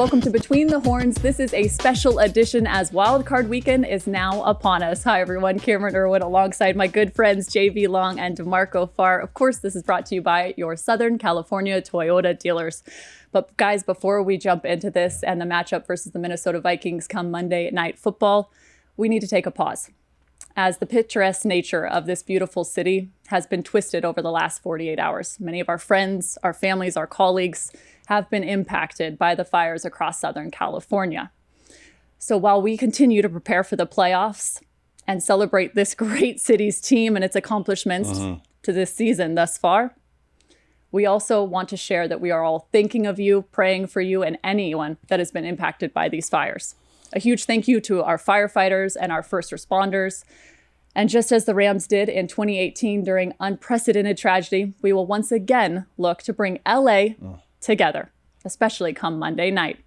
Welcome to Between the Horns. This is a special edition as Wildcard Weekend is now upon us. Hi, everyone. Camryn Irwin alongside my good friends JV Long and DeMarco Farr. Of course, this is brought to you by your Southern California Toyota dealers. But guys, before we jump into this and the matchup versus the Minnesota Vikings come Monday Night Football, we need to take a pause, as the picturesque nature of this beautiful city has been twisted over the last 48 hours. Many of our friends, our families, our colleagues have been impacted by the fires across Southern California. So while we continue to prepare for the playoffs and celebrate this great city's team and its accomplishments to this season thus far, we also want to share that we are all thinking of you, praying for you, and anyone that has been impacted by these fires. A huge thank you to our firefighters and our first responders. And just as the Rams did in 2018 during unprecedented tragedy, we will once again look to bring LA together, especially come Monday night,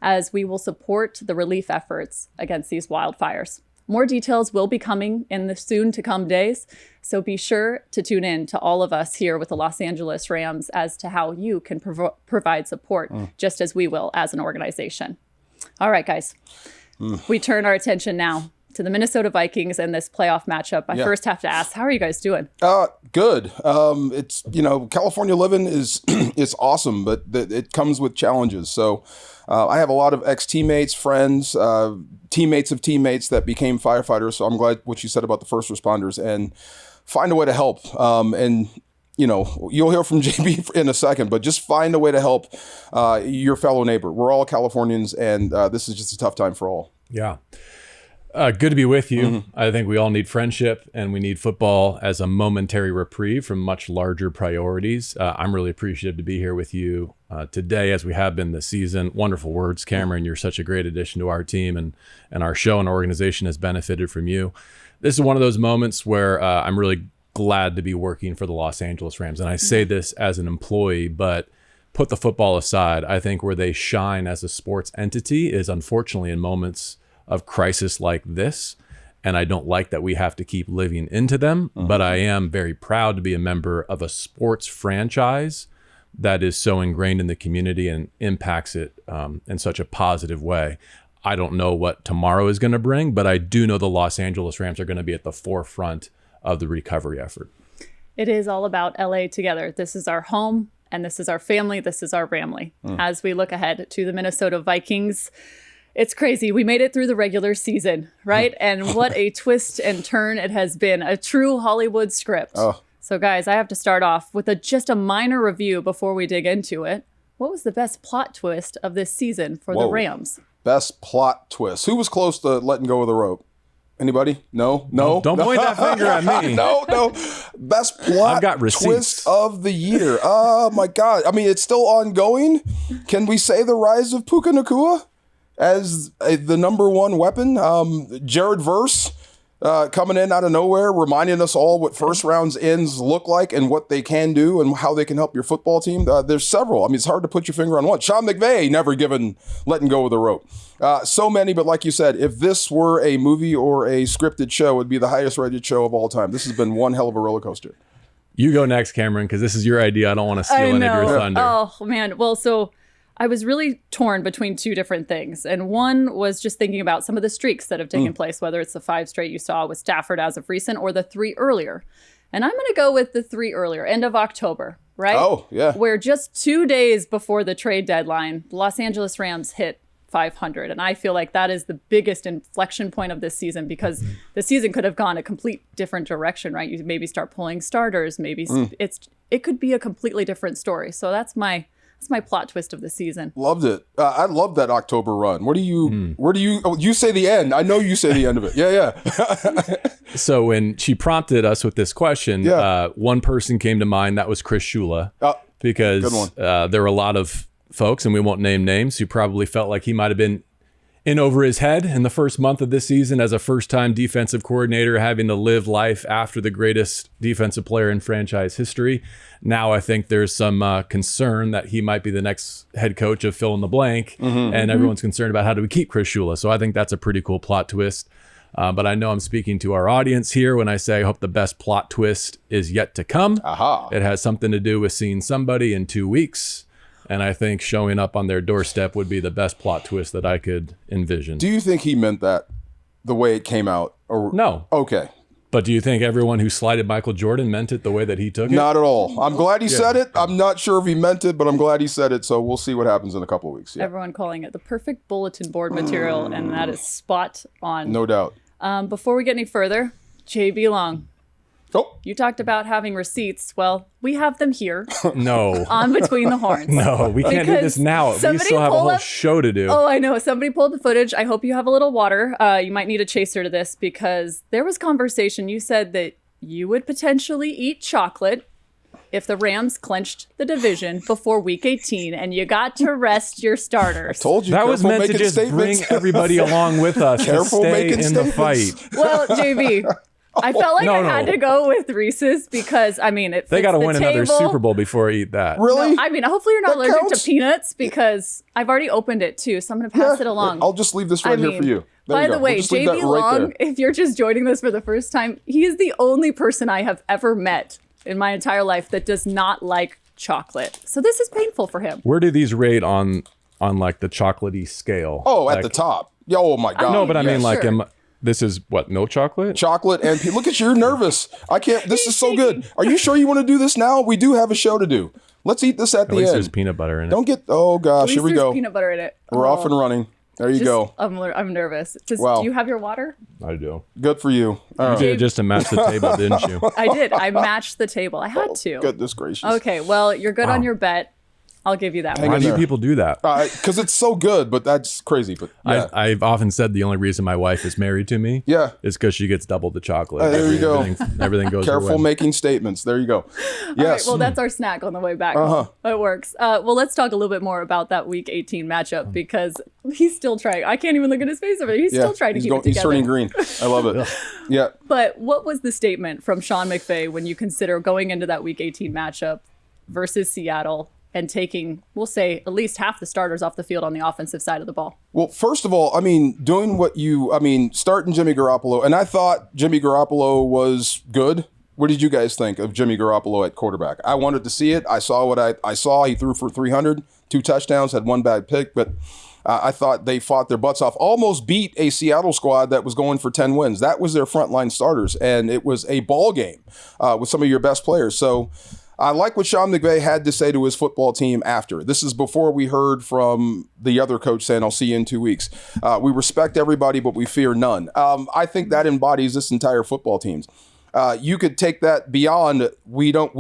as we will support the relief efforts against these wildfires. More details will be coming in the soon to come days, so be sure to tune in to all of us here with the Los Angeles Rams as to how you can provide support, just as we will as an organization. All right, guys, we turn our attention now to the Minnesota Vikings and this playoff matchup. I first have to ask, how are you guys doing? Good. It's, California living is awesome, but it comes with challenges. So I have a lot of ex-teammates, friends, teammates of teammates that became firefighters. So I'm glad what you said about the first responders, and find a way to help. And you'll hear from JB in a second, but just find a way to help your fellow neighbor. We're all Californians, and this is just a tough time for all. Yeah. Good to be with you. I think we all need friendship, and we need football as a momentary reprieve from much larger priorities. I'm really appreciative to be here with you today, as we have been this season. Wonderful words, Camryn. You're such a great addition to our team, and our show and our organization has benefited from you. This is one of those moments where I'm really glad to be working for the Los Angeles Rams. And I say this as an employee, but put the football aside. I think where they shine as a sports entity is unfortunately in moments of crisis like this. And I don't like that we have to keep living into them, but I am very proud to be a member of a sports franchise that is so ingrained in the community and impacts it in such a positive way. I don't know what tomorrow is going to bring, but I do know the Los Angeles Rams are going to be at the forefront of the recovery effort. It is all about LA together. This is our home, and this is our family. This is our Ramley. As we look ahead to the Minnesota Vikings, it's crazy. We made it through the regular season, right? And what a twist and turn it has been. A true Hollywood script. So guys, I have to start off with just a minor review before we dig into it. What was the best plot twist of this season for the Rams? Best plot twist. Who was close to letting go of the rope? Anybody? No? Don't point that finger at me. No. Best plot twist of the year. Oh, my God. I mean, it's still ongoing. Can we say the rise of Puka Nacua as the number one weapon? Jared Verse coming in out of nowhere, reminding us all what first rounds ends look like and what they can do and how they can help your football team. There's several. I mean, it's hard to put your finger on one. Sean McVay never letting go of the rope. So many, but like you said, if this were a movie or a scripted show, it would be the highest rated show of all time. This has been one hell of a roller coaster. You go next, Camryn, because this is your idea. I don't want to steal any of your thunder. Oh, man. Well, so I was really torn between two different things. And one was just thinking about some of the streaks that have taken place, whether it's the 5 straight you saw with Stafford as of recent or the 3 earlier. And I'm going to go with the 3 earlier, end of October, right? Oh, yeah. Where just 2 days before the trade deadline, the Los Angeles Rams hit 500. And I feel like that is the biggest inflection point of this season, because the season could have gone a complete different direction, right? You maybe start pulling starters, maybe it could be a completely different story. So that's my plot twist of the season. Loved it. I love that October run. Where do you say the end? I know you say the end of it. Yeah. So when she prompted us with this question, one person came to mind. That was Chris Shula, because there were a lot of folks, and we won't name names, who probably felt like he might have been in over his head in the first month of this season as a first-time defensive coordinator, having to live life after the greatest defensive player in franchise history. Now I think there's some concern that he might be the next head coach of fill in the blank, and everyone's concerned about how do we keep Chris Shula. So I think that's a pretty cool plot twist. But I know I'm speaking to our audience here when I say I hope the best plot twist is yet to come. It has something to do with seeing somebody in 2 weeks And I think showing up on their doorstep would be the best plot twist that I could envision. Do you think he meant that the way it came out? Or no. Okay. But do you think everyone who slighted Michael Jordan meant it the way that he took it? Not at all. I'm glad he said it. I'm not sure if he meant it, but I'm glad he said it. So we'll see what happens in a couple of weeks. Yeah. Everyone calling it the perfect bulletin board material, and that is spot on. No doubt. Before we get any further, JB Long. Oh. You talked about having receipts. Well, we have them here. No. On Between the Horns. No, we can't do this now. We still have a whole show to do. Oh, I know. Somebody pulled the footage. I hope you have a little water. You might need a chaser to this because there was conversation. You said that you would potentially eat chocolate if the Rams clinched the division before Week 18 and you got to rest your starters. I told you. That was meant to just bring everybody along with us to stay in the fight. Well, JB... I felt like I had to go with Reese's because, I mean, they got to win another Super Bowl before I eat that. Really? No, I mean, hopefully you're not allergic to peanuts because I've already opened it too, so I'm going to pass it along. I'll just leave this here for you. By the way, JB Long, if you're just joining this for the first time, he is the only person I have ever met in my entire life that does not like chocolate. So this is painful for him. Where do these rate on like the chocolatey scale? Oh, at the top. Oh my God. No, but I mean, like, this is what, milk chocolate? Chocolate and look at you, you're nervous. I can't. This is so good. Are you sure you want to do this now? We do have a show to do. Let's eat this at the end. There's peanut butter in it. Don't get. Oh gosh, here we go. Peanut butter in it. We're off and running. There you go. I'm nervous. Do you have your water? I do. Good for you. You did it just to match the table, didn't you? I did. I matched the table. I had to. Goodness gracious. Okay. Well, you're good on your bet. I'll give you that one. Why do people do that? Because it's so good, but that's crazy. But yeah. I've often said the only reason my wife is married to me is because she gets double the chocolate. There you go. Everything goes Careful making statements. There you go. Yes. All right, well, that's our snack on the way back. It works. Well, let's talk a little bit more about that Week 18 matchup because he's still trying. I can't even look at his face over there. He's still trying to keep it together. He's turning green. I love it. Yeah. But what was the statement from Sean McVay when you consider going into that Week 18 matchup versus Seattle and taking, we'll say, at least half the starters off the field on the offensive side of the ball? Well, first of all, starting Jimmy Garoppolo, and I thought Jimmy Garoppolo was good. What did you guys think of Jimmy Garoppolo at quarterback? I wanted to see it. I saw what I saw. He threw for 300, 2 touchdowns, had 1 bad pick, but I thought they fought their butts off, almost beat a Seattle squad that was going for 10 wins. That was their frontline starters, and it was a ball game with some of your best players. So I like what Sean McVay had to say to his football team after. This is before we heard from the other coach saying, I'll see you in 2 weeks. We respect everybody, but we fear none. I think that embodies this entire football team. You could take that beyond we don't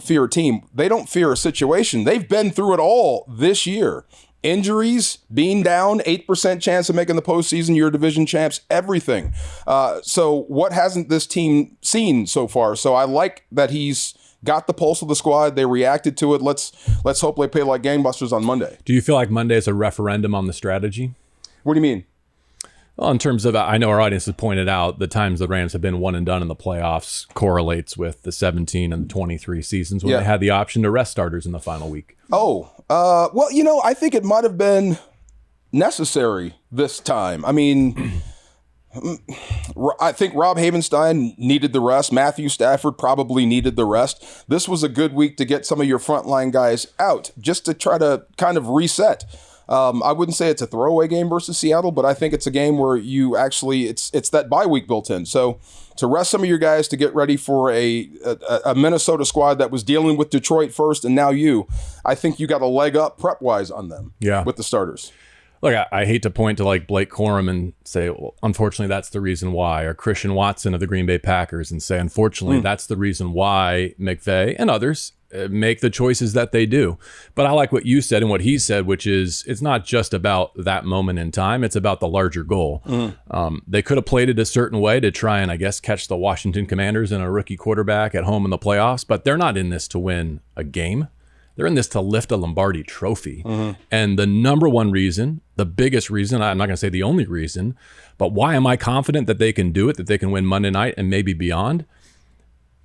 fear a team. They don't fear a situation. They've been through it all this year. Injuries, being down, 8% chance of making the postseason, your division champs, everything. So what hasn't this team seen so far? So I like that he's got the pulse of the squad. They reacted to it. Let's hope they play like gangbusters on Monday. Do you feel like Monday is a referendum on the strategy? What do you mean? Well, in terms of, I know our audience has pointed out the times the Rams have been one and done in the playoffs correlates with the 17 and the 23 seasons when they had the option to rest starters in the final week. Well, I think it might have been necessary this time. I mean, I think Rob Havenstein needed the rest. Matthew Stafford probably needed the rest. This was a good week to get some of your frontline guys out just to try to kind of reset. I wouldn't say it's a throwaway game versus Seattle, but I think it's a game where you actually, it's that bye week built in. So to rest some of your guys to get ready for a Minnesota squad that was dealing with Detroit first and now I think you got a leg up prep-wise on them with the starters. Look, I hate to point to like Blake Corum and say, well, unfortunately, that's the reason why, or Christian Watson of the Green Bay Packers and say, unfortunately, that's the reason why McVay and others make the choices that they do. But I like what you said and what he said, which is it's not just about that moment in time. It's about the larger goal. They could have played it a certain way to try and, I guess, catch the Washington Commanders and a rookie quarterback at home in the playoffs, but they're not in this to win a game. They're in this to lift a Lombardi trophy. And the number one reason, the biggest reason, I'm not going to say the only reason, but why am I confident that they can do it, that they can win Monday night and maybe beyond?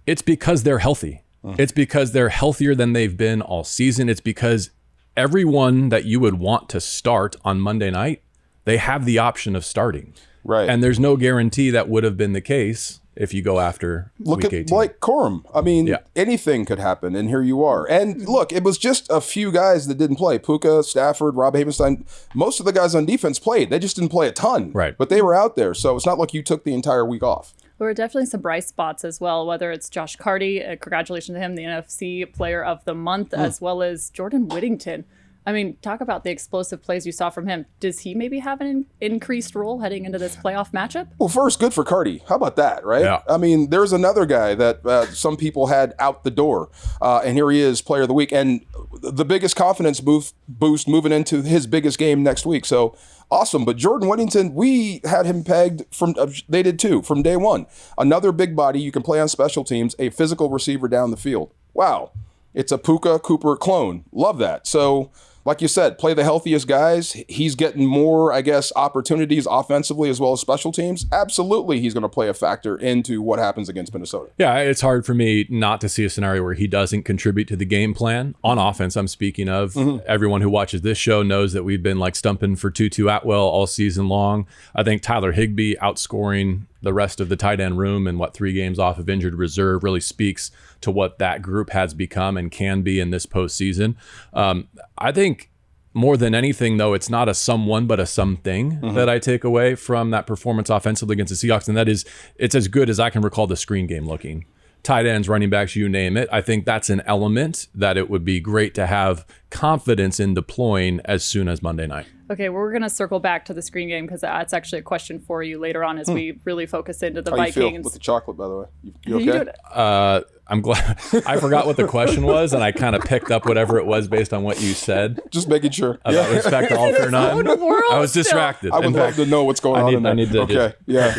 It's because they're healthy. It's because they're healthier than they've been all season. It's because everyone that you would want to start on Monday night, they have the option of starting. Right. And there's no guarantee that would have been the case if you go after look week at 18. Blake Corum. I mean, anything could happen, and here you are. And look, it was just a few guys that didn't play. Puka, Stafford, Rob Havenstein. Most of the guys on defense played. They just didn't play a ton. Right. But they were out there, so it's not like you took the entire week off. There were definitely some bright spots as well, whether it's Josh Carty, congratulations to him, the NFC Player of the Month, as well as Jordan Whittington. I mean, talk about the explosive plays you saw from him. Does he maybe have an increased role heading into this playoff matchup? Well, first, good for Carty. How about that, right? Yeah. I mean, there's another guy that some people had out the door, and here he is, Player of the Week, and the biggest confidence boost moving into his biggest game next week. So awesome. But Jordan Whittington, we had him pegged from, they did too, from day one. Another big body, you can play on special teams, a physical receiver down the field. Wow. It's a Puka Cooper clone. Love that. So, like you said, play the healthiest guys. He's getting more, I guess, opportunities offensively as well as special teams. Absolutely, he's going to play a factor into what happens against Minnesota. Yeah, it's hard for me not to see a scenario where he doesn't contribute to the game plan. On offense, I'm speaking of. Everyone who watches this show knows that we've been like stumping for Tutu Atwell all season long. I think Tyler Higbee outscoring the rest of the tight end room and 3 games off of injured reserve really speaks to what that group has become and can be in this postseason. I think more than anything, though, it's not a someone but a something that I take away from that performance offensively against the Seahawks, and that is it's as good as I can recall the screen game looking. Tight ends, running backs, you name it. I think that's an element that it would be great to have confidence in deploying as soon as Monday night. Okay, well, we're going to circle back to the screen game because that's actually a question for you later on as we really focus into the Vikings. How you feel with the chocolate, by the way? You okay? I'm glad. I forgot what the question was, and I kind of picked up whatever it was based on what you said. Just making sure. About respect to all for none. I was distracted. I would love to know what's going on. I need to. Okay, yeah.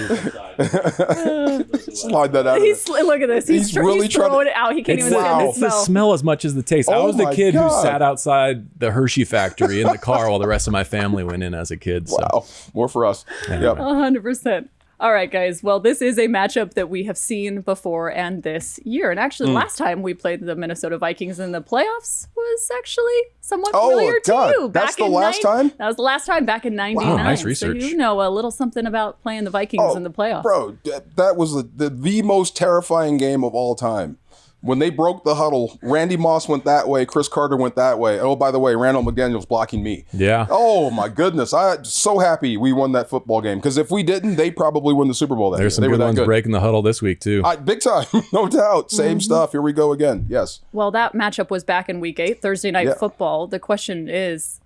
Slide that out. Look at this. He's really throwing it out. He can't even stand the It's the smell as much as the taste. I was the kid who sat outside the Hershey factory in the car while the rest of my family went in as a kid. So. Wow, more for us. Yep. 100%. All right, guys. Well, this is a matchup that we have seen before and this year. And actually, last time we played the Minnesota Vikings in the playoffs was actually somewhat familiar to you. That's the last time? That was the last time, back in 99. Wow, nice research. So you know a little something about playing the Vikings in the playoffs. Bro, that was the most terrifying game of all time. When they broke the huddle, Randy Moss went that way, Chris Carter went that way. Oh, by the way, Randall McDaniel's blocking me. Yeah. Oh, my goodness. I'm so happy we won that football game, because if we didn't, they probably win the Super Bowl that year. There's some good ones breaking the huddle this week, too. Big time, no doubt. Same stuff. Here we go again. Yes. Well, that matchup was back in Week 8, Thursday Night Football. The question is,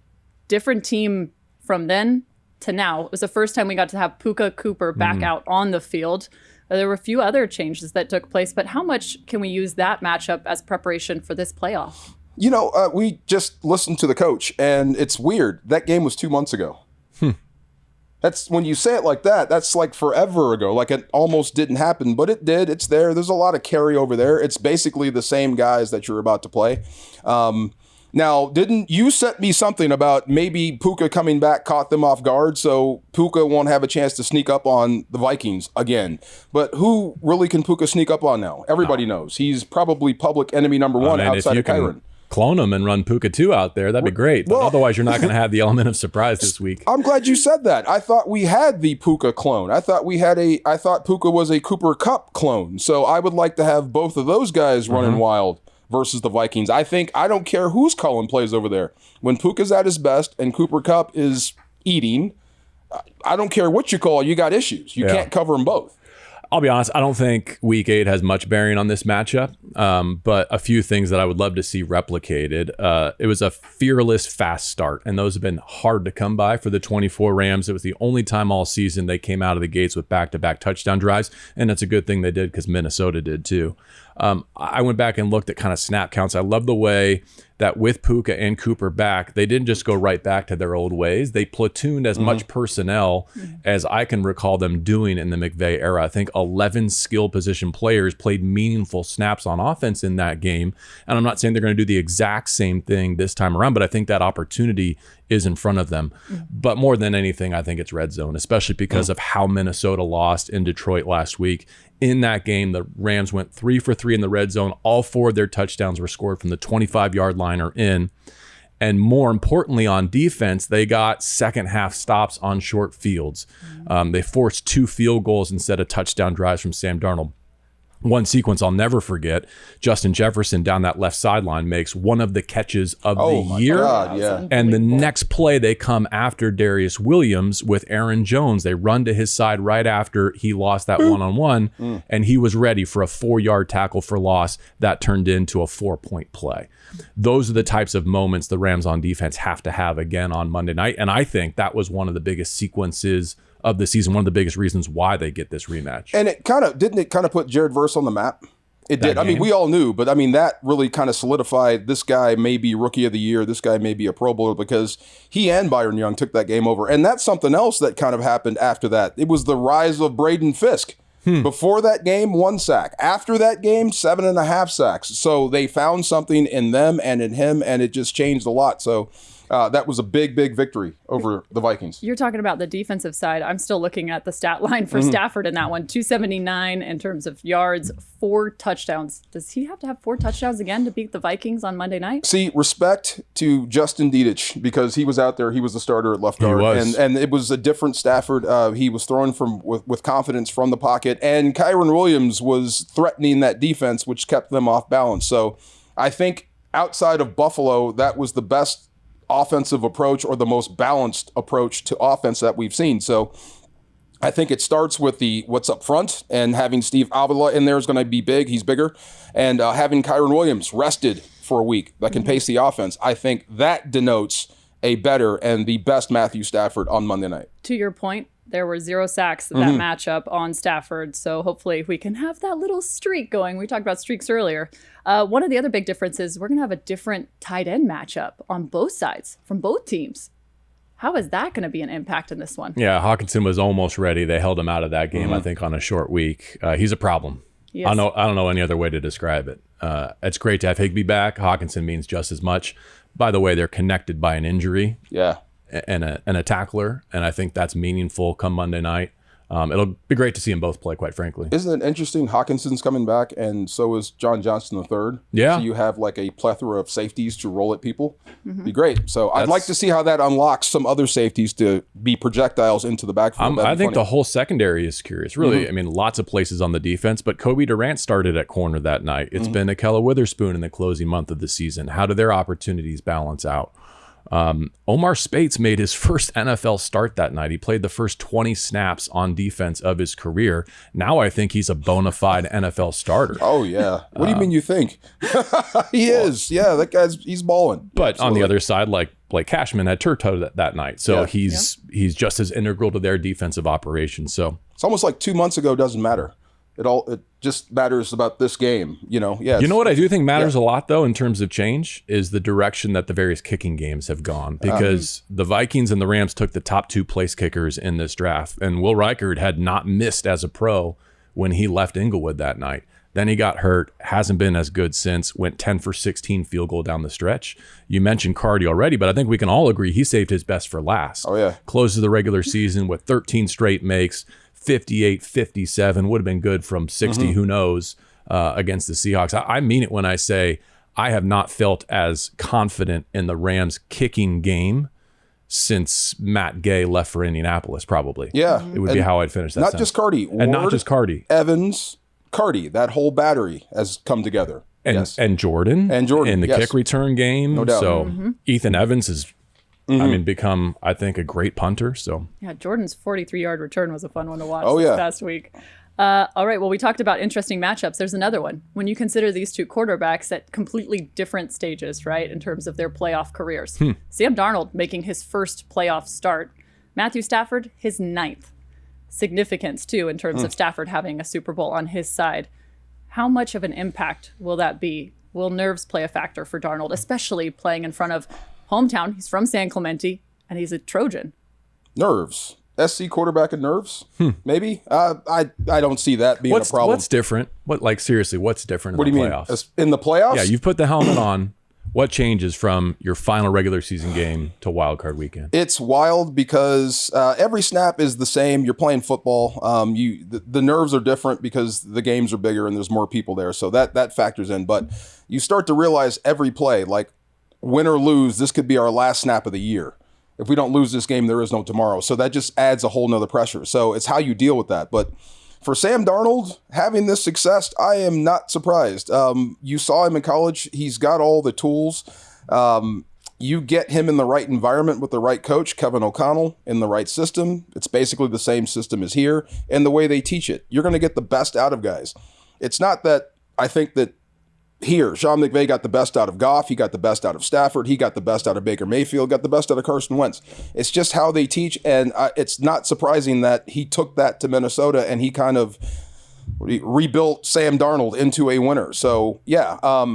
different team from then to now. It was the first time we got to have Puka Cooper back out on the field. There were a few other changes that took place, but how much can we use that matchup as preparation for this playoff? You know, we just listened to the coach, and it's weird. That game was 2 months ago. That's when you say it like that, that's like forever ago. Like it almost didn't happen, but it did. It's there. There's a lot of carryover there. It's basically the same guys that you're about to play. Now, didn't you set me something about maybe Puka coming back caught them off guard, so Puka won't have a chance to sneak up on the Vikings again? But who really can Puka sneak up on now? Everybody knows. He's probably public enemy number one outside of Camryn. Clone him and run Puka 2 out there, that'd be great. But otherwise, you're not going to have the element of surprise this week. I'm glad you said that. I thought we had the Puka clone. I thought Puka was a Cooper Kupp clone. So I would like to have both of those guys running wild versus the Vikings. I don't care whose Cullen plays over there. When Puka's at his best and Cooper Kupp is eating, I don't care what you call it, you got issues. You can't cover them both. I'll be honest, I don't think Week 8 has much bearing on this matchup, but a few things that I would love to see replicated. It was a fearless, fast start, and those have been hard to come by for the 24 Rams. It was the only time all season they came out of the gates with back-to-back touchdown drives, and it's a good thing they did because Minnesota did too. I went back and looked at kind of snap counts. I love the way that with Puka and Cooper back, they didn't just go right back to their old ways. They platooned as much personnel as I can recall them doing in the McVay era. I think 11 skill position players played meaningful snaps on offense in that game. And I'm not saying they're going to do the exact same thing this time around, but I think that opportunity is in front of them. But more than anything, I think it's red zone, especially because of how Minnesota lost in Detroit last week. In that game, the Rams went 3 for 3 in the red zone. All 4 of their touchdowns were scored from the 25-yard line or in. And more importantly, on defense, they got second half stops on short fields. They forced 2 field goals instead of touchdown drives from Sam Darnold. One sequence I'll never forget, Justin Jefferson down that left sideline makes one of the catches of the year. God, yeah. And the next play, they come after Darius Williams with Aaron Jones. They run to his side right after he lost that one-on-one, and he was ready for a 4-yard tackle for loss that turned into a 4-point play. Those are the types of moments the Rams on defense have to have again on Monday night, and I think that was one of the biggest sequences of the season, one of the biggest reasons why they get this rematch. And it kind of put Jared Verse on the map? It did. I mean, we all knew, but I mean, that really kind of solidified this guy may be rookie of the year. This guy may be a Pro Bowler, because he and Byron Young took that game over. And that's something else that kind of happened after that. It was the rise of Braden Fisk. Before that game, 1 sack. After that game, 7.5 sacks. So they found something in them and in him, and it just changed a lot. So that was a big, big victory over the Vikings. You're talking about the defensive side. I'm still looking at the stat line for Stafford in that one. 279 in terms of yards, 4 touchdowns. Does he have to have 4 touchdowns again to beat the Vikings on Monday night? See, respect to Justin Dedich, because he was out there. He was the starter at left guard. And it was a different Stafford. He was throwing with confidence from the pocket. And Camryn Williams was threatening that defense, which kept them off balance. So I think outside of Buffalo, that was the best offensive approach, or the most balanced approach to offense that we've seen. So I think it starts with what's up front, and having Steve Avila in there is going to be big. He's bigger. And having Camryn Williams rested for a week that can pace the offense, I think that denotes a better and the best Matthew Stafford on Monday night. To your point, there were 0 sacks in that matchup on Stafford, so hopefully we can have that little streak going. We talked about streaks earlier. One of the other big differences, we're going to have a different tight end matchup on both sides from both teams. How is that going to be an impact in this one? Yeah, Hawkinson was almost ready. They held him out of that game, I think, on a short week. He's a problem. Yes. I don't know any other way to describe it. It's great to have Higbee back. Hawkinson means just as much. By the way, they're connected by an injury. Yeah. And a tackler, and I think that's meaningful come Monday night. It'll be great to see them both play, quite frankly. Isn't it interesting? Hawkinson's coming back, and so is John Johnson III. Yeah. So you have like a plethora of safeties to roll at people. Be great. So I'd like to see how that unlocks some other safeties to be projectiles into the backfield. I think the whole secondary is curious. Really, I mean, lots of places on the defense, but Kobe Durant started at corner that night. It's been Akella Witherspoon in the closing month of the season. How do their opportunities balance out? Omar Spates made his first NFL start that night. He played the first 20 snaps on defense of his career. Now I think he's a bona fide NFL starter. Oh, yeah. What do you mean you think? He is. Yeah, he's balling. But Absolutely. on the other side, like Blake Cashman had turf-toe that night. So he's just as integral to their defensive operation. So it's almost like 2 months ago doesn't matter. It just matters about this game, you know. Yeah. You know what I do think matters a lot, though, in terms of change, is the direction that the various kicking games have gone. Because the Vikings and the Rams took the top 2 place kickers in this draft, and Will Reichard had not missed as a pro when he left Inglewood that night. Then he got hurt, hasn't been as good since, went 10 for 16 field goal down the stretch. You mentioned Cardi already, but I think we can all agree he saved his best for last. Oh, yeah. Closes the regular season with 13 straight makes, 58, 57, would have been good from 60, who knows, against the Seahawks. I mean it when I say I have not felt as confident in the Rams kicking game since Matt Gay left for Indianapolis, probably. Yeah. It would be how I'd finish that Not sentence. just Cardi. And not just Cardi. Evans, Cardi, that whole battery has come together. And Jordan. And Jordan, in the kick return game. No doubt. So Ethan Evans has become, I think, a great punter. So yeah, Jordan's 43-yard return was a fun one to watch this past week. All right, well, we talked about interesting matchups. There's another one. When you consider these two quarterbacks at completely different stages, right, in terms of their playoff careers. Sam Darnold making his first playoff start. Matthew Stafford, his 9th. Significance, too, in terms of Stafford having a Super Bowl on his side. How much of an impact will that be? Will nerves play a factor for Darnold, especially playing in front of hometown? He's from San Clemente, and he's a Trojan. Nerves. SC quarterback and nerves? Maybe. I don't see that being a problem. What's different? Seriously, what's different in the playoffs? What do you mean? In the playoffs? Yeah, you've put the helmet on. What changes from your final regular season game to wild card weekend? It's wild because every snap is the same. You're playing football. The nerves are different because the games are bigger and there's more people there. So that factors in. But you start to realize every play, like win or lose, this could be our last snap of the year. If we don't lose this game, there is no tomorrow. So that just adds a whole nother pressure. So it's how you deal with that. But for Sam Darnold having this success, I am not surprised. You saw him in college. He's got all the tools. You get him in the right environment with the right coach, Kevin O'Connell, in the right system. It's basically the same system as here. And the way they teach it, you're going to get the best out of guys. It's not that I think that here, Sean McVay got the best out of Goff. He got the best out of Stafford. He got the best out of Baker Mayfield, got the best out of Carson Wentz. It's just how they teach, and it's not surprising that he took that to Minnesota and he kind of rebuilt Sam Darnold into a winner. So, yeah,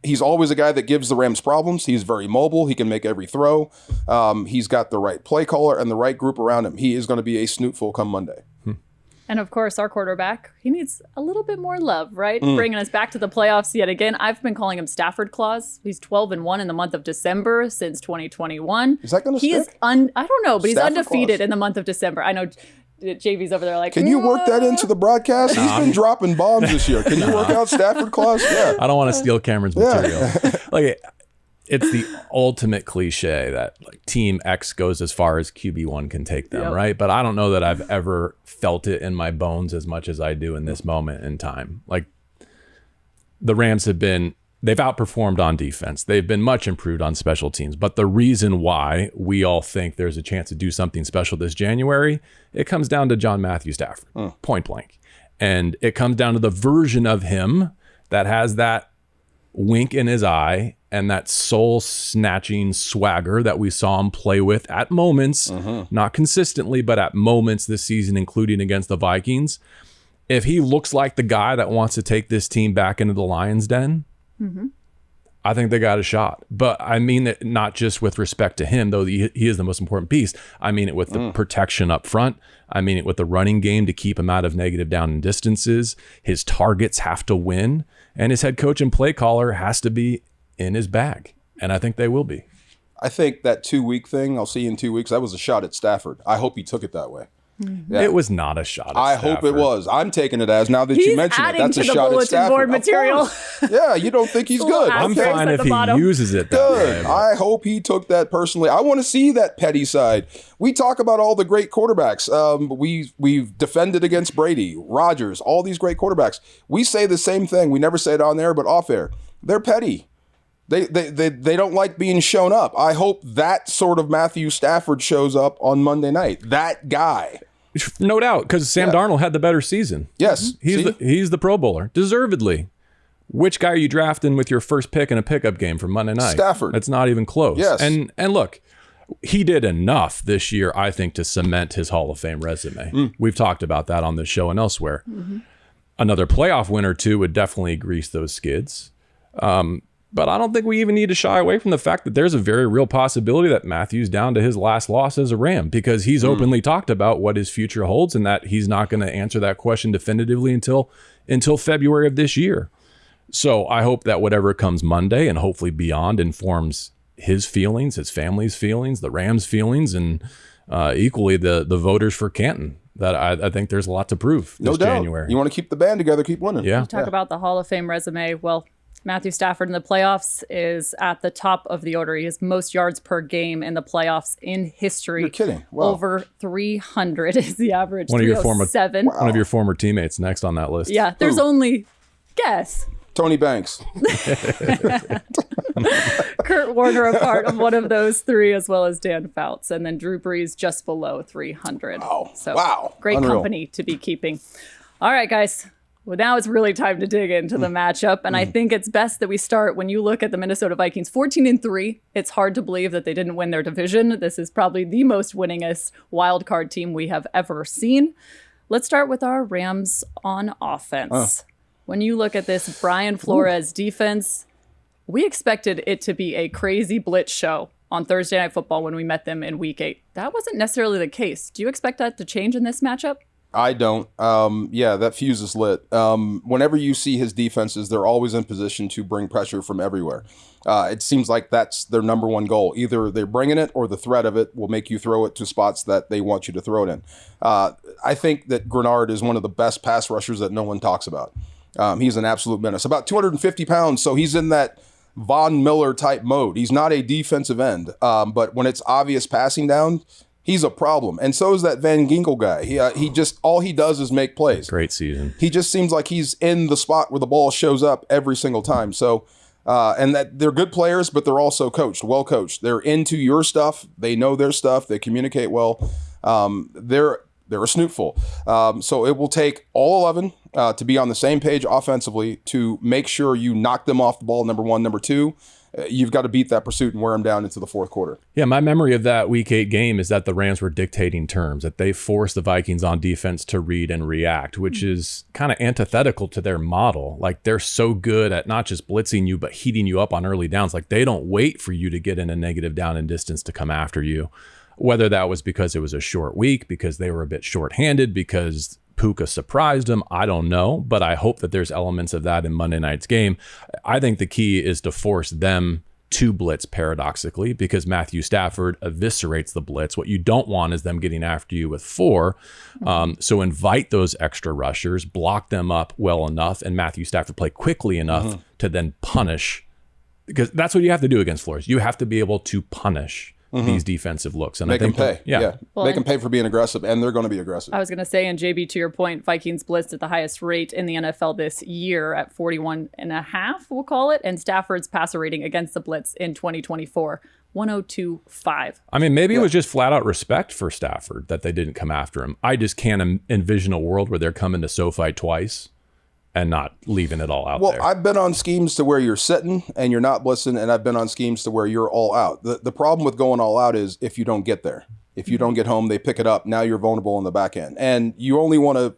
he's always a guy that gives the Rams problems. He's very mobile. He can make every throw. He's got the right play caller and the right group around him. He is going to be a snootful come Monday. And of course, our quarterback, he needs a little bit more love, right? Bringing us back to the playoffs yet again. I've been calling him Stafford Claus. He's 12-1 in the month of December since 2021. Is that going to stick? He is I don't know, but he's Stafford undefeated Claus. in the month of December. I know JV's over there like, Can you work that into the broadcast? He's been dropping bombs this year. Can you work out Stafford Claus? Yeah. I don't want to steal Camryn's material. Like, it's the ultimate cliche that like Team X goes as far as QB1 can take them, right? But I don't know that I've ever felt it in my bones as much as I do in this moment in time. Like, the Rams they've outperformed on defense. They've been much improved on special teams. But the reason why we all think there's a chance to do something special this January, it comes down to John Matthew Stafford, point blank. And it comes down to the version of him that has that wink in his eye and that soul-snatching swagger that we saw him play with at moments, not consistently, but at moments this season, including against the Vikings. If he looks like the guy that wants to take this team back into the Lions' den, I think they got a shot. But I mean it not just with respect to him, though he is the most important piece. I mean it with the protection up front. I mean it with the running game to keep him out of negative down and distances. His targets have to win, and his head coach and play caller has to be in his bag. And I think they will be. I think that 2-week thing, I'll see you in 2 weeks, that was a shot at Stafford. I hope he took it that way. Yeah. It was not a shot at I Stafford. hope it was. I'm taking it as, now that you mention it, that's a shot at Stafford. Board material. Yeah, you don't think he's good. I'm fine if he uses it that good. way. I hope he took that personally. I want to see that petty side. We talk about all the great quarterbacks. We've defended against Brady, Rodgers, all these great quarterbacks. We say the same thing. We never say it on air, but off air. They're petty. They don't like being shown up. I hope that sort of Matthew Stafford shows up on Monday night. That guy. No doubt, because Sam Darnold had the better season. Yes. He's the Pro Bowler. Deservedly. Which guy are you drafting with your first pick in a pickup game for Monday night? Stafford. It's not even close. Yes. And look, he did enough this year, I think, to cement his Hall of Fame resume. We've talked about that on this show and elsewhere. Another playoff win or two would definitely grease those skids. But I don't think we even need to shy away from the fact that there's a very real possibility that Matthew's down to his last loss as a Ram, because he's openly talked about what his future holds and that he's not going to answer that question definitively until February of this year. So I hope that whatever comes Monday and hopefully beyond informs his feelings, his family's feelings, the Rams' feelings, and equally the voters for Canton. That I think there's a lot to prove this January. You want to keep the band together, keep winning. Yeah. You talk about the Hall of Fame resume. Well, Matthew Stafford in the playoffs is at the top of the order. He has most yards per game in the playoffs in history. You're kidding. Wow. Over 300 is the average. One of your former teammates next on that list. Yeah, there's only, guess. Tony Banks. Kurt Warner a part of one of those three, as well as Dan Fouts. And then Drew Brees just below 300. Wow. So great Unreal. company to be keeping. All right, guys. Well, now it's really time to dig into the matchup. And I think it's best that we start when you look at the Minnesota Vikings 14-3. It's hard to believe that they didn't win their division. This is probably the most winningest wild card team we have ever seen. Let's start with our Rams on offense. When you look at this Brian Flores defense, we expected it to be a crazy blitz show on Thursday Night Football when we met them in Week 8. That wasn't necessarily the case. Do you expect that to change in this matchup? I don't. That fuse is lit. Whenever you see his defenses, they're always in position to bring pressure from everywhere. It seems like that's their number one goal. Either they're bringing it or the threat of it will make you throw it to spots that they want you to throw it in. I think that Grenard is one of the best pass rushers that no one talks about. He's an absolute menace. About 250 pounds, so he's in that Von Miller type mode. He's not a defensive end, but when it's obvious passing down, he's a problem. And so is that Van Ginkel guy. He just, all he does is make plays. Great season. He just seems like he's in the spot where the ball shows up every single time. So, and that they're good players, but they're also coached, well coached. They're into your stuff. They know their stuff. They communicate well. They're a snootful. So it will take all 11 to be on the same page offensively to make sure you knock them off the ball, number one. Number two, you've got to beat that pursuit and wear them down into the fourth quarter. Yeah, my memory of that Week 8 game is that the Rams were dictating terms, that they forced the Vikings on defense to read and react, which is kind of antithetical to their model. Like, they're so good at not just blitzing you, but heating you up on early downs. Like, they don't wait for you to get in a negative down and distance to come after you. Whether that was because it was a short week, because they were a bit shorthanded, because Puka surprised them, I don't know, but I hope that there's elements of that in Monday night's game. I think the key is to force them to blitz, paradoxically, because Matthew Stafford eviscerates the blitz. What you don't want is them getting after you with 4. So invite those extra rushers, block them up well enough, and Matthew Stafford play quickly enough to then punish, because that's what you have to do against Flores. You have to be able to punish these defensive looks. And make I think them pay. Yeah. Well, make them pay for being aggressive, and they're going to be aggressive. I was going to say, and JB, to your point, Vikings blitzed at the highest rate in the NFL this year at 41.5, we'll call it, and Stafford's passer rating against the blitz in 2024, 102.5. I mean, maybe it was just flat out respect for Stafford that they didn't come after him. I just can't envision a world where they're coming to SoFi twice and not leaving it all out there. Well, I've been on schemes to where you're sitting and you're not blitzing, and I've been on schemes to where you're all out. The problem with going all out is if you don't get there. If you don't get home, they pick it up. Now you're vulnerable on the back end. And you only want to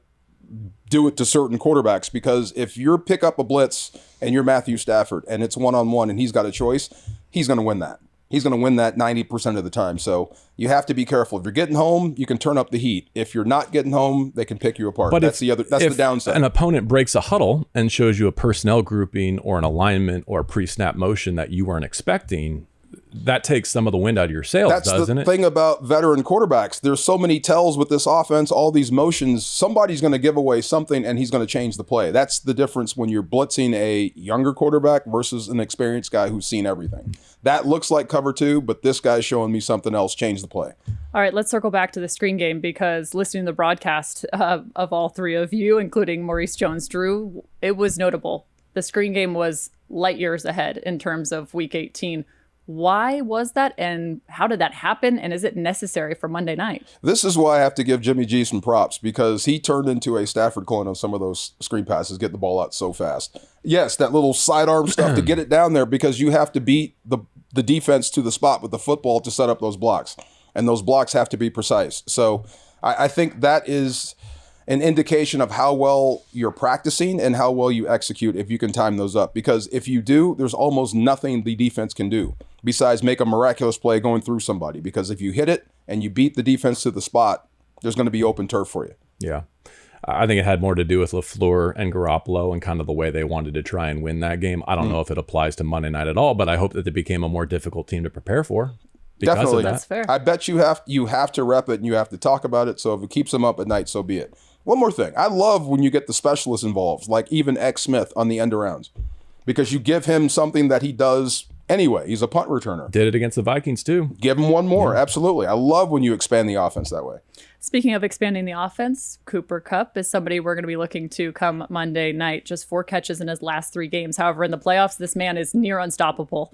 do it to certain quarterbacks, because if you pick up a blitz and you're Matthew Stafford and it's one-on-one and he's got a choice, he's going to win that. He's going to win that 90% of the time. So you have to be careful. If you're getting home, you can turn up the heat. If you're not getting home, they can pick you apart. But that's the downside. An opponent breaks a huddle and shows you a personnel grouping or an alignment or a pre-snap motion that you weren't expecting, that takes some of the wind out of your sails, doesn't it? That's the thing about veteran quarterbacks. There's so many tells with this offense, all these motions. Somebody's going to give away something, and he's going to change the play. That's the difference when you're blitzing a younger quarterback versus an experienced guy who's seen everything. That looks like cover 2, but this guy's showing me something else. Change the play. All right, let's circle back to the screen game, because listening to the broadcast of all three of you, including Maurice Jones-Drew, it was notable. The screen game was light years ahead in terms of Week 18. Why was that, and how did that happen, and is it necessary for Monday night? This is why I have to give Jimmy G some props, because he turned into a Stafford clone on some of those screen passes, get the ball out so fast. Yes, that little sidearm stuff to get it down there, because you have to beat the defense to the spot with the football to set up those blocks, and those blocks have to be precise. So I think that is an indication of how well you're practicing and how well you execute if you can time those up. Because if you do, there's almost nothing the defense can do besides make a miraculous play going through somebody. Because if you hit it and you beat the defense to the spot, there's going to be open turf for you. Yeah. I think it had more to do with LaFleur and Garoppolo and kind of the way they wanted to try and win that game. I don't know if it applies to Monday night at all, but I hope that they became a more difficult team to prepare for. Definitely. That's fair. I bet you have to rep it and you have to talk about it. So if it keeps them up at night, so be it. One more thing. I love when you get the specialists involved, like even X Smith on the end arounds, because you give him something that he does anyway. He's a punt returner. Did it against the Vikings too. Give him one more. Yeah. Absolutely. I love when you expand the offense that way. Speaking of expanding the offense, Cooper Kupp is somebody we're going to be looking to come Monday night. Just 4 catches in his last 3 games. However, in the playoffs, this man is near unstoppable.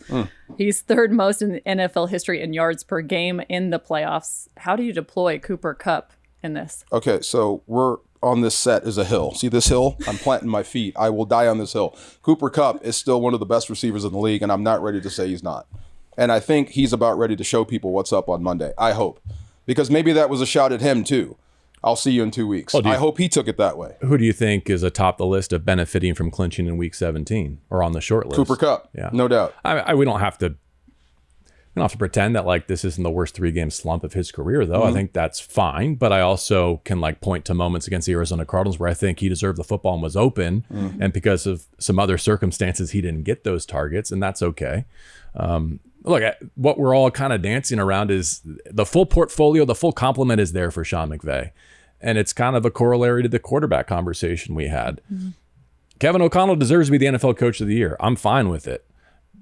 He's 3rd most in NFL history in yards per game in the playoffs. How do you deploy Cooper Kupp in this? Okay, so we're on this set is a hill. See this hill? I'm planting my feet. I will die on this hill. Cooper Kupp is still one of the best receivers in the league, and I'm not ready to say he's not. And I think he's about ready to show people what's up on Monday. I hope. Because maybe that was a shot at him too. I'll see you in 2 weeks. I hope he took it that way. Who do you think is atop the list of benefiting from clinching in Week 17 or on the short list? Cooper Kupp, yeah, no doubt. We don't have to pretend that like this isn't the worst 3-game slump of his career, though. I think that's fine. But I also can like point to moments against the Arizona Cardinals where I think he deserved the football and was open, and because of some other circumstances, he didn't get those targets, and that's okay. Look, what we're all kind of dancing around is the full portfolio, the full complement is there for Sean McVay. And it's kind of a corollary to the quarterback conversation we had. Kevin O'Connell deserves to be the NFL Coach of the Year. I'm fine with it.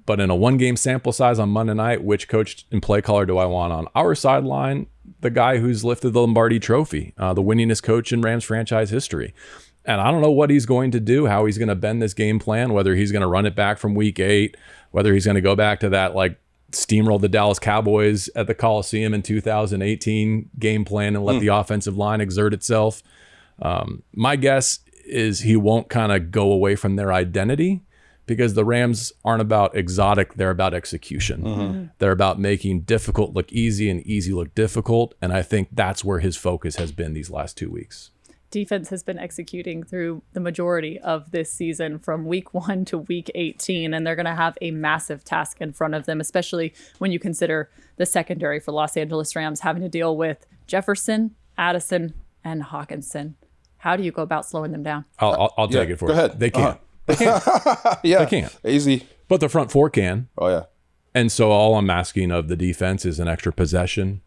But in a 1-game sample size on Monday night, which coach and play caller do I want on our sideline? The guy who's lifted the Lombardi Trophy, the winningest coach in Rams franchise history. And I don't know what he's going to do, how he's going to bend this game plan, whether he's going to run it back from week 8, whether he's going to go back to that steamroll the Dallas Cowboys at the Coliseum in 2018 game plan and let the offensive line exert itself. My guess is he won't kind of go away from their identity, because the Rams aren't about exotic, they're about execution. They're about making difficult look easy and easy look difficult. And I think that's where his focus has been these last 2 weeks. Defense has been executing through the majority of this season from week 1 to week 18, and they're going to have a massive task in front of them, especially when you consider the secondary for Los Angeles Rams having to deal with Jefferson, Addison, and Hawkinson. How do you go about slowing them down? I'll take it for you. Go ahead. They can't. They can't. Yeah, they can't. Easy. But the front four can. Oh, yeah. And so all I'm asking of the defense is an extra possession,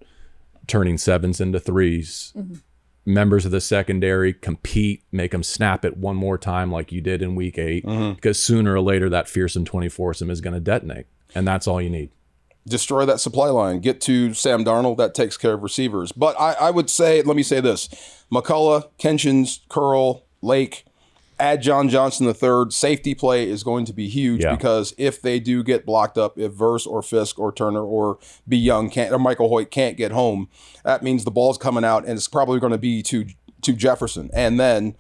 turning 7s into 3s. Members of the secondary compete, make them snap it one more time like you did in week 8, because sooner or later that fearsome 24-some is going to detonate. And that's all you need. Destroy that supply line. Get to Sam Darnold. That takes care of receivers. But I would say, let me say this. McCullough, Kenshins, Curl, Lake, add John Johnson III. Safety play is going to be huge, because if they do get blocked up, if Verse or Fisk or Turner or B. Young or Michael Hoyt can't get home, that means the ball's coming out and it's probably going to be to Jefferson. And then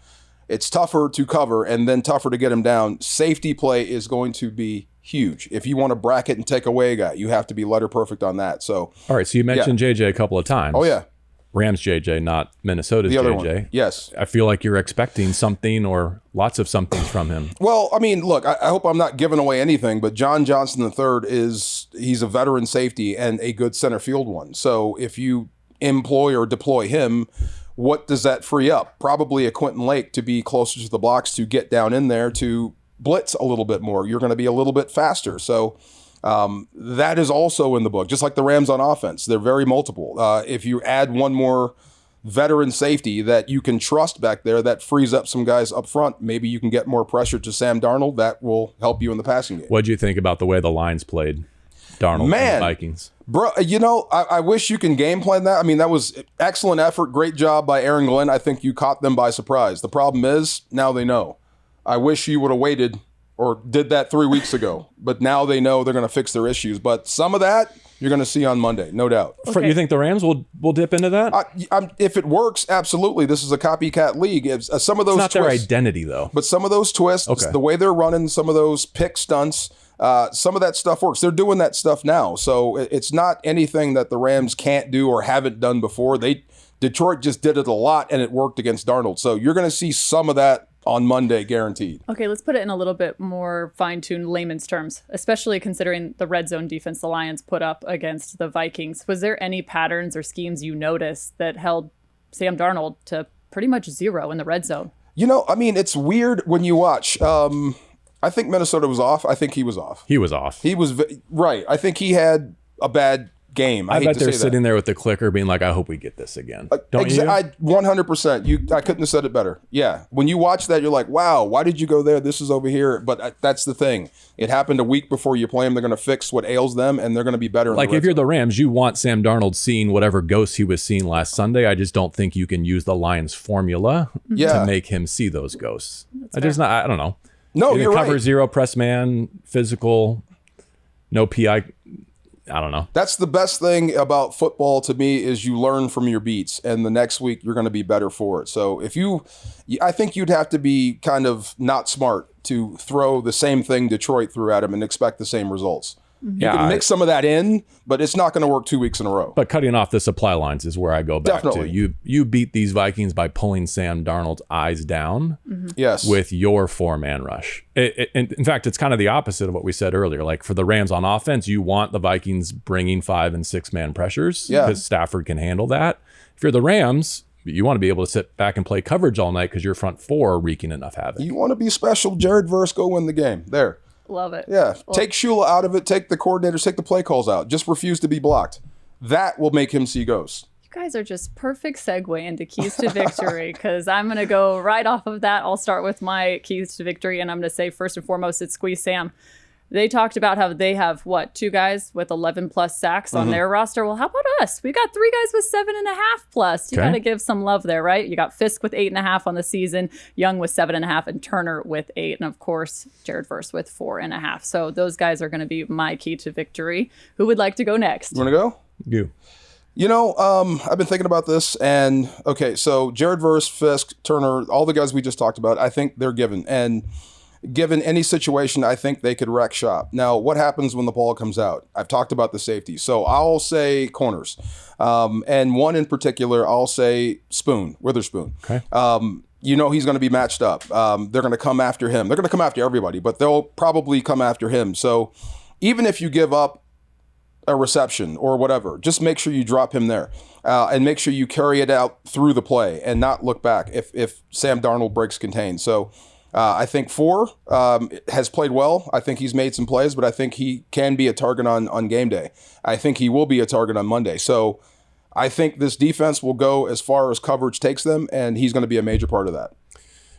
it's tougher to cover and then tougher to get him down. Safety play is going to be huge. If you want to bracket and take away a guy, you have to be letter perfect on that. So, all right. So you mentioned JJ a couple of times. Oh, yeah. Rams JJ, not Minnesota's the other JJ. One. Yes. I feel like you're expecting something or lots of somethings from him. Well, I mean, look, I hope I'm not giving away anything, but John Johnson III he's a veteran safety and a good center field one. So if you employ or deploy him, what does that free up? Probably a Quentin Lake to be closer to the blocks, to get down in there, to blitz a little bit more. You're going to be a little bit faster. So that is also in the book, just like the Rams on offense. They're very multiple. If you add one more veteran safety that you can trust back there, that frees up some guys up front. Maybe you can get more pressure to Sam Darnold. That will help you in the passing game. What'd you think about the way the Lions played Darnold and the Vikings? Bro, I wish you can game plan that. I mean, that was excellent effort. Great job by Aaron Glenn. I think you caught them by surprise. The problem is, now they know. I wish you would have waited or did that 3 weeks ago. But now they know they're going to fix their issues. But some of that you're going to see on Monday, no doubt. Okay. You think the Rams will dip into that? If it works, absolutely. This is a copycat league. Some of those it's not twists, their identity, though. But some of those twists, the way they're running, some of those pick stunts, some of that stuff works. They're doing that stuff now. So it's not anything that the Rams can't do or haven't done before. Detroit just did it a lot, and it worked against Darnold. So you're going to see some of that on Monday, guaranteed. Okay, let's put it in a little bit more fine-tuned layman's terms, especially considering the red zone defense the Lions put up against the Vikings. Was there any patterns or schemes you noticed that held Sam Darnold to pretty much zero in the red zone? I mean, it's weird when you watch. I think Minnesota was off. I think he was off. He was off. He was right. I think he had a bad game. I bet they're sitting there with the clicker being like, I hope we get this again. Don't you? 100%. I couldn't have said it better. Yeah. When you watch that, you're like, wow, why did you go there? This is over here. But that's the thing. It happened a week before you play them. They're going to fix what ails them, and they're going to be better. Like if you're the Rams, you want Sam Darnold seeing whatever ghosts he was seeing last Sunday. I just don't think you can use the Lions formula to make him see those ghosts. I don't know. No, you're cover right. Zero, press man, physical, no PI. I don't know. That's the best thing about football to me is you learn from your beats, and the next week you're going to be better for it. So I think you'd have to be kind of not smart to throw the same thing Detroit threw at him and expect the same results. You can mix some of that in, but it's not going to work 2 weeks in a row. But cutting off the supply lines is where I go back Definitely. to. You beat these Vikings by pulling Sam Darnold's eyes down Yes. with your 4-man rush. In fact, it's kind of the opposite of what we said earlier. Like for the Rams on offense, you want the Vikings bringing 5- and 6-man pressures because Stafford can handle that. If you're the Rams, you want to be able to sit back and play coverage all night because your front four are wreaking enough havoc. You want to be special. Jared Verse, go win the game. There. Love it. Yeah. Take Shula out of it. Take the coordinators. Take the play calls out. Just refuse to be blocked. That will make him see ghosts. You guys are just perfect segue into keys to victory because I'm going to go right off of that. I'll start with my keys to victory, and I'm going to say first and foremost, it's squeeze Sam. They talked about how they have, 2 guys with 11 plus sacks on their roster. Well, how about us? We got 3 guys with 7.5 plus. You got to give some love there, right? You got Fisk with 8.5 on the season, Young with 7.5, and Turner with 8. And of course, Jared Verse with 4.5. So those guys are going to be my key to victory. Who would like to go next? You want to go? You. You know, I've been thinking about this, and okay, so Jared Verse, Fisk, Turner, all the guys we just talked about, I think they're given. And given any situation, I think they could wreck shop. Now, what happens when the ball comes out? I've talked about the safety. So I'll say corners. And one in particular, I'll say Witherspoon. Okay. You know he's going to be matched up. They're going to come after him. They're going to come after everybody, but they'll probably come after him. So even if you give up a reception or whatever, just make sure you drop him there. And make sure you carry it out through the play and not look back if Sam Darnold breaks contain. So I think Farr has played well. I think he's made some plays, but I think he can be a target on game day. I think he will be a target on Monday. So I think this defense will go as far as coverage takes them, and he's going to be a major part of that.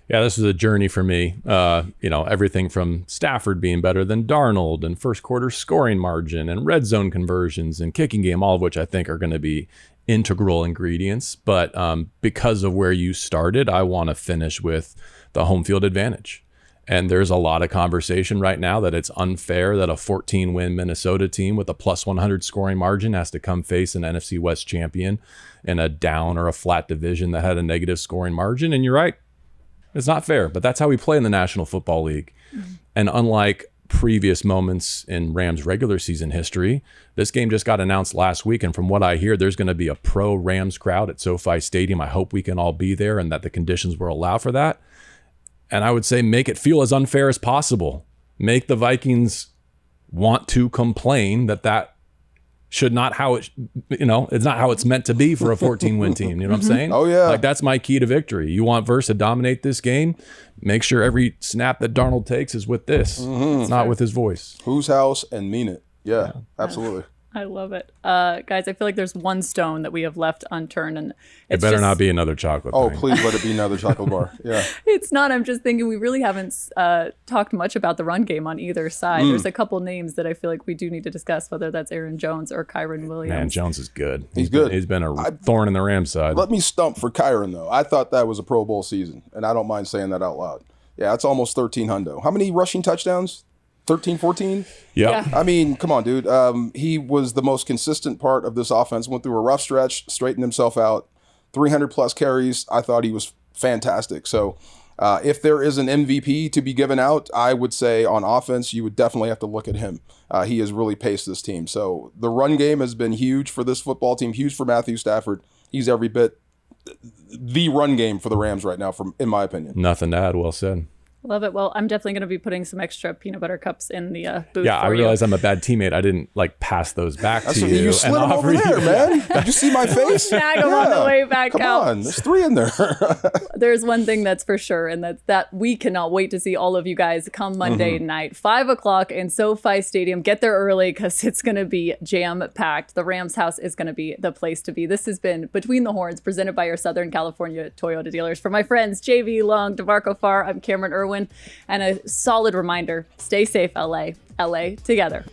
Yeah, this is a journey for me. Everything from Stafford being better than Darnold and first quarter scoring margin and red zone conversions and kicking game, all of which I think are going to be integral ingredients. But because of where you started, I want to finish with the home field advantage. And there's a lot of conversation right now that it's unfair that a 14-win Minnesota team with a plus 100 scoring margin has to come face an NFC West champion in a down or a flat division that had a negative scoring margin. And you're right, it's not fair, but that's how we play in the National Football League. And unlike previous moments in Rams regular season history, this game just got announced last week. And from what I hear, there's going to be a pro Rams crowd at SoFi Stadium. I hope we can all be there and that the conditions will allow for that. And I would say make it feel as unfair as possible. Make the Vikings want to complain that should not how it, it's not how it's meant to be for a 14-win team. You know what I'm saying? Oh, yeah. Like, that's my key to victory. You want Verse to dominate this game? Make sure every snap that Darnold takes is with this. It's not with his voice. Whose house and mean it. Yeah. Absolutely. I love it. Guys, I feel like there's one stone that we have left unturned. And it better not be another chocolate bar. Oh, thing. please let it be another chocolate bar. Yeah. It's not. I'm just thinking we really haven't talked much about the run game on either side. There's a couple names that I feel like we do need to discuss, whether that's Aaron Jones or Kyren Williams. Man, Jones is good. He's good. He's been a thorn in the Rams side. Let me stump for Kyren, though. I thought that was a Pro Bowl season, and I don't mind saying that out loud. Yeah, it's almost 13 hundo. How many rushing touchdowns? 13, 14? Yeah. I mean, come on, dude. He was the most consistent part of this offense. Went through a rough stretch, straightened himself out. 300-plus carries. I thought he was fantastic. So if there is an MVP to be given out, I would say on offense, you would definitely have to look at him. He has really paced this team. So the run game has been huge for this football team, huge for Matthew Stafford. He's every bit the run game for the Rams right now, in my opinion. Nothing to add. Well said. Love it. Well, I'm definitely going to be putting some extra peanut butter cups in the booth. Yeah, I realize I'm a bad teammate. I didn't pass those back to you. You slid them over there, man. Did you see my face? Snag them on the way back out. Come on, there's 3 in there. There's one thing that's for sure, and that's that we cannot wait to see all of you guys come Monday night, 5 o'clock in SoFi Stadium. Get there early because it's going to be jam-packed. The Rams house is going to be the place to be. This has been Between the Horns, presented by your Southern California Toyota dealers. For my friends JV Long, DeMarco Farr, I'm Camryn Irwin. And a solid reminder, stay safe, LA. LA together.